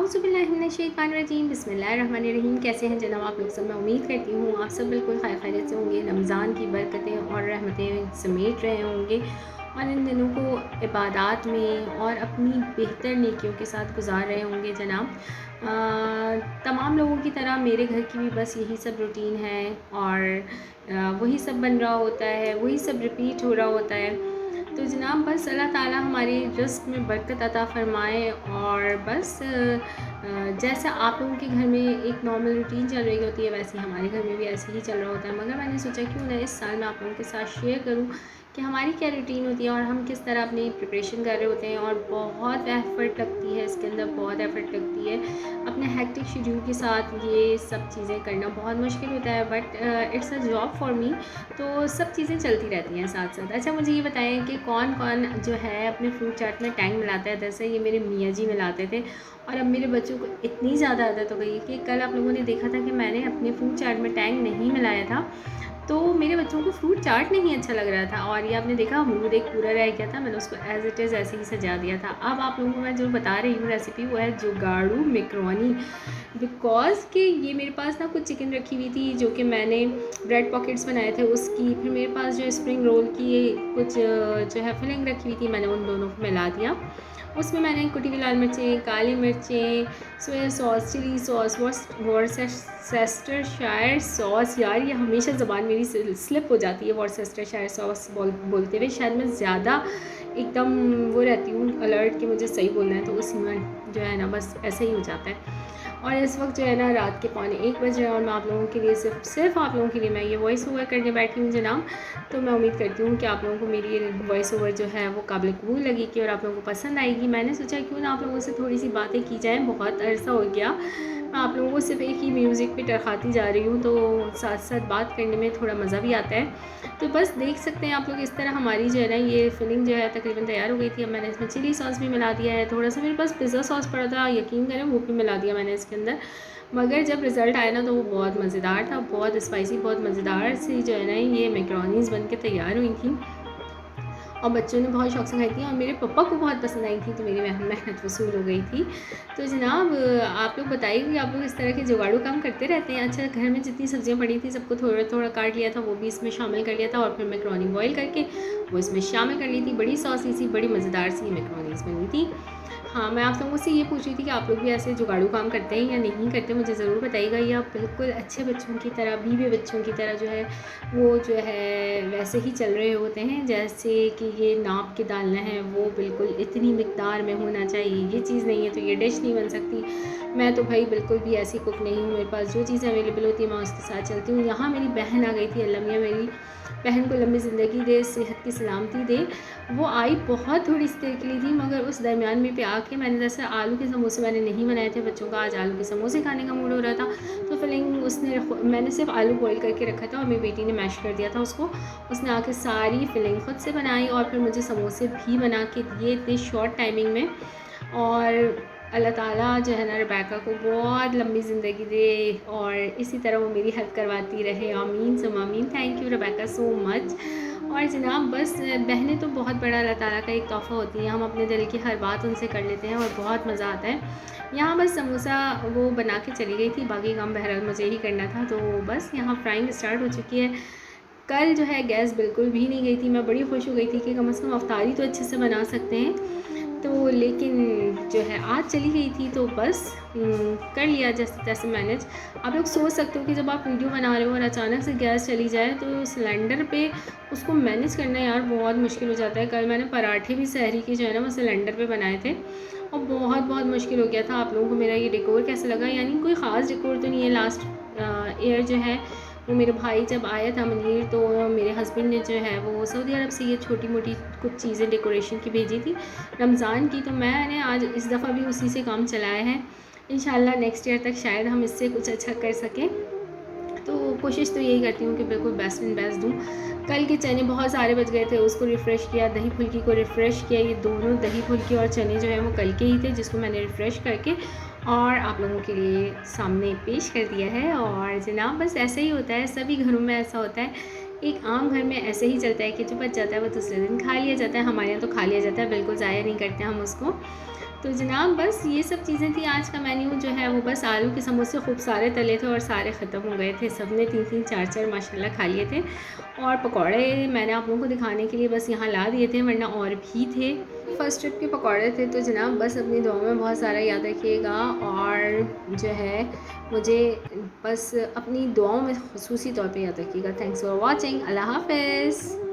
औज़ुबिल्लाहिमिनश्शैतानिर्रजीम बिस्मिल्लाहिर्रहमानिर्रहीम। कैसे हैं जनाब आप लोग सब? मैं उम्मीद करती हूँ आप सब बिल्कुल खैरियत से होंगे, रमज़ान की बरकतें और रहमतें समेट रहे होंगे और इन दिनों को इबादत में और अपनी बेहतर नेकियों के साथ गुजार रहे होंगे जनाब। तमाम लोगों की तरह मेरे घर की भी बस यही सब रूटीन है और वही सब बन रहा होता है, वही सब रिपीट हो रहा होता है। तो जनाब बस अल्लाह ताला हमारे रिज़्क़ में बरकत अता फ़रमाए और बस जैसा आप लोगों के घर में एक नॉर्मल रूटीन चल रही होती है वैसे ही हमारे घर में भी ऐसे ही चल रहा होता है। मगर मैंने सोचा क्यों ना इस साल मैं आप लोगों के साथ शेयर करूं कि हमारी क्या रूटीन होती है और हम किस तरह अपनी प्रिपरेशन कर रहे होते हैं। और बहुत एफ़र्ट लगती है इसके अंदर, बहुत एफ़र्ट लगती है। अपने हेक्टिक शेड्यूल के साथ ये सब चीज़ें करना बहुत मुश्किल होता है, but it's a job for me. तो सब चीज़ें चलती रहती हैं साथ साथ। अच्छा, मुझे ये बताएं कि कौन कौन जो है अपने फ्रूट चाट में टैंग मिलाता है? दरअसल ये मेरे मियाँ जी मिलाते थे और अब मेरे बच्चों को इतनी ज़्यादा आदत हो गई है कि कल आप लोगों ने देखा था कि मैंने अपने फ्रूट चाट में टैंग नहीं मिलाया था, तो मेरे बच्चों को फ्रूट चाट नहीं अच्छा लग रहा था। और ये आपने देखा अमरूद एक पूरा रह गया था, मैंने उसको एज़ इट इज़ ऐसे ही सजा दिया था। अब आप लोगों को मैं जो बता रही हूँ रेसिपी, वो है जुगाड़ू मैकरोनी। बिकॉज़ कि ये मेरे पास ना कुछ चिकन रखी हुई थी जो कि मैंने ब्रेड पॉकेट्स बनाए थे उसकी, फिर मेरे पास जो स्प्रिंग रोल की कुछ जो है फिलिंग रखी हुई थी, मैंने उन दोनों को मिला दिया। उसमें मैंने कुटी हुई लाल मिर्चें, काली मिर्चें, soya sauce, chilli sauce, Worcestershire sauce, यार ये हमेशा ज़बान मेरी स्लिप हो जाती है वॉर्सेस्टरशायर सॉस बोलते हुए। शायद मैं ज़्यादा एकदम वो रहती हूँ अलर्ट कि मुझे सही बोलना है, तो उसी में जो है ना बस ऐसे ही हो जाता है। और इस वक्त जो है ना रात के 12:45 बज रहे हैं और मैं आप लोगों के लिए सिर्फ आप लोगों के लिए मैं ये वॉइस ओवर करने बैठी हूँ जनाब। तो मैं उम्मीद करती हूँ कि आप लोगों को मेरी ये वॉइस ओवर जो है वो काबिल कबूल लगेगी और आप लोगों को पसंद आएगी। मैंने सोचा क्यों ना आप लोगों से थोड़ी सी बातें की जाए, बहुत अरसा हो गया मैं आप लोगों को सिर्फ एक ही म्यूज़िक पे टरखाती जा रही हूँ, तो साथ साथ बात करने में थोड़ा मज़ा भी आता है। तो बस देख सकते हैं आप लोग, इस तरह हमारी जो है ना ये फिलिंग जो है तकरीबन तैयार हो गई थी। अब मैंने इसमें चिली सॉस भी मिला दिया है, थोड़ा सा मेरे पास पिज़्ज़ा सॉस पड़ा था, यकीन करें वो भी मिला दिया मैंने इसके अंदर। मगर जब रिज़ल्ट आया ना तो वो बहुत मज़ेदार था, बहुत स्पाइसी, बहुत मज़ेदार सी जो है ना ये मैकरोनीज़ बन के तैयार हुई थी और बच्चों ने बहुत शौक से खाई थी और मेरे पापा को बहुत पसंद आई थी, तो मेरी मेहनत वसूल हो गई थी। तो जनाब आप लोग बताइए कि आप लोग इस तरह के जुगाड़ू काम करते रहते हैं? अच्छा, घर में जितनी सब्जियां पड़ी थी सबको थोड़ा थोड़ा काट लिया था, वो भी इसमें शामिल कर लिया था और फिर मैकरोनी बॉईल करके वो इसमें शामिल कर ली थी। बड़ी सॉसी सी, बड़ी मज़ेदार सी मैकरोनीज़ बनी थी। हाँ, मैं आप लोगों से ये पूछ रही थी कि आप लोग भी ऐसे जुगाड़ू काम करते हैं या नहीं करते, मुझे ज़रूर बताइएगा। या बिल्कुल अच्छे बच्चों की तरह, बीवी बच्चों की तरह जो है वो जो है वैसे ही चल रहे होते हैं, जैसे कि ये नाप के डालना है वो बिल्कुल इतनी मिकदार में होना चाहिए, ये चीज़ नहीं है तो ये डिश नहीं बन सकती। मैं तो भाई बिल्कुल भी ऐसी कुक नहीं हूँ, मेरे पास जो चीज़ें अवेलेबल होती है मैं उसके साथ चलती हूँ। यहाँ मेरी बहन आ गई थी, अल्लाह मियाँ मेरी बहन को लंबी ज़िंदगी दे, सेहत की सलामती दे। वो आई बहुत थोड़ी सी देर के लिए थी, मगर उस दरमियान में पे आके मैंने जैसे आलू के समोसे मैंने नहीं बनाए थे बच्चों का, आज आलू के समोसे खाने का मूड हो रहा था, तो फिलिंग उसने मैंने सिर्फ आलू बॉईल करके रखा था और मेरी बेटी ने मैश कर दिया था उसको। उसने आके सारी फिलिंग खुद से बनाई और फिर मुझे समोसे भी बना के दिए इतने शॉर्ट टाइमिंग में। और अल्लाह ताला जो है ना रेबेका को बहुत लंबी ज़िंदगी दे और इसी तरह वो मेरी हेल्प करवाती रहे, आमीन सुम्मा आमीन। Thank you Rebecca so much. और जनाब बस बहनें तो बहुत बड़ा अल्लाह ताला का एक तोहफ़ा होती हैं, हम अपने दिल की हर बात उनसे कर लेते हैं और बहुत मज़ा आता है। यहाँ बस समोसा वो बना के चली गई थी, बाकी काम बहरहाल मुझे ही करना था। तो बस यहाँ फ्राइंग स्टार्ट हो चुकी है। कल जो है गैस बिल्कुल भी नहीं गई थी, मैं बड़ी खुश हो गई थी कि कम से कम अफ्तारी तो अच्छे से बना सकते हैं। तो लेकिन जो है आज चली गई थी, तो बस कर लिया जैसे तैसे मैनेज। आप लोग सोच सकते हो कि जब आप वीडियो बना रहे हो और अचानक से गैस चली जाए तो सिलेंडर पे उसको मैनेज करना यार बहुत मुश्किल हो जाता है। कल मैंने पराठे भी सहरी के जो है ना वो सिलेंडर पे बनाए थे और बहुत बहुत मुश्किल हो गया था। आप लोगों को मेरा ये डेकोर कैसा लगा? यानी कोई ख़ास डेकोर तो नहीं है। लास्ट ईयर जो है वो मेरे भाई जब आया था मनीर, तो मेरे हस्बैंड ने जो है वो सऊदी अरब से ये छोटी मोटी कुछ चीज़ें डेकोरेशन की भेजी थी रमज़ान की, तो मैंने आज इस दफ़ा भी उसी से काम चलाया है। इंशाल्लाह नेक्स्ट ईयर तक शायद हम इससे कुछ अच्छा कर सकें। तो कोशिश तो यही करती हूँ कि बिल्कुल बेस्ट एंड बेस्ट दूँ। कल के चने बहुत सारे बच गए थे, उसको रिफ़्रेश किया, दही फुल्की को रिफ़्रेश किया। ये दोनों दही फुल्की और चने जो है वो कल के ही थे, जिसको मैंने रिफ़्रेश करके और आप लोगों के लिए सामने पेश कर दिया है। और जनाब बस ऐसे ही होता है, सभी घरों में ऐसा होता है। एक आम घर में ऐसे ही चलता है कि जो बच जाता है वो दूसरे दिन खा लिया जाता है। हमारे यहाँ तो खा लिया जाता है, बिल्कुल ज़ाया नहीं करते हम उसको। तो जनाब बस ये सब चीज़ें थी। आज का मेन्यू जो है वो बस आलू के समोसे खूब सारे तले थे और सारे ख़त्म हो गए थे। सब ने 3-3 4-4 माशाल्लाह खा लिए थे। और पकौड़े मैंने आप लोगों को दिखाने के लिए बस यहाँ ला दिए थे, वरना और भी थे। फ़र्स्ट ट्रिप के पकौड़े थे। तो जनाब बस अपनी दुआओं में बहुत सारा याद रखिएगा और जो है मुझे बस अपनी दुआओं में ख़ुसूसी तौर पे याद रखिएगा। Thanks for watching. अल्लाह हाफ़िज़।